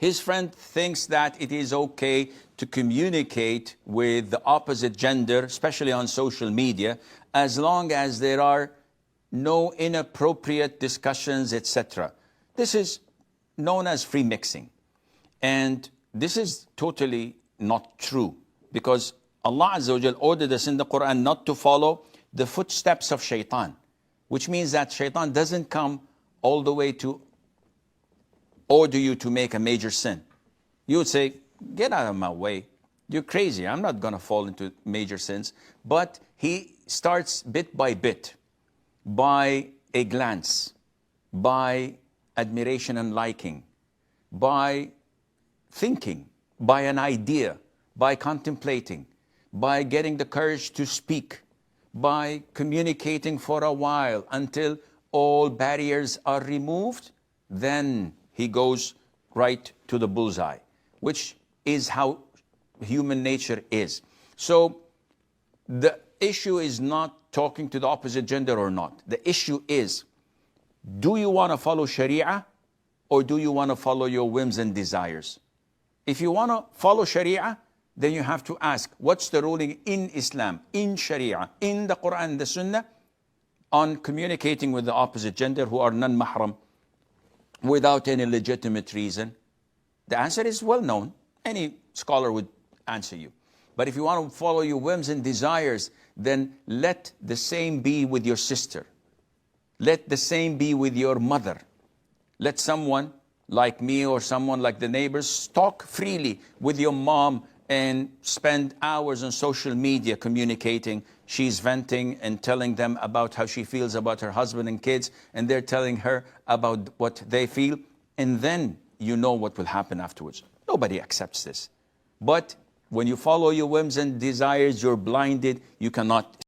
His friend thinks that it is okay to communicate with the opposite gender, especially on social media, as long as there are no inappropriate discussions, etc. This is known as free mixing. And this is totally not true, because Allah Azza wa Jal ordered us in the Quran not to follow the footsteps of shaitan, which means that shaitan doesn't come all the way to order you to make a major sin. You would say, get out of my way. You're crazy. I'm not going to fall into major sins. But he starts bit by bit, by a glance, by admiration and liking, by thinking, by an idea, by contemplating, by getting the courage to speak, by communicating for a while until all barriers are removed. Then he goes right to the bullseye, which is how human nature is. So the issue is not talking to the opposite gender or not. The issue is, do you want to follow Sharia or do you want to follow your whims and desires? If you want to follow Sharia, then you have to ask, what's the ruling in Islam, in Sharia, in the Quran and the Sunnah, on communicating with the opposite gender who are non-mahram without any legitimate reason? The answer is well known. Any scholar would answer you. But if you want to follow your whims and desires, then let the same be with your sister. Let the same be with your mother. Let someone like me or someone like the neighbors talk freely with your mom and spend hours on social media communicating. She's venting and telling them about how she feels about her husband and kids, and they're telling her about what they feel. And then you know what will happen afterwards. Nobody accepts this. But when you follow your whims and desires, you're blinded. You cannot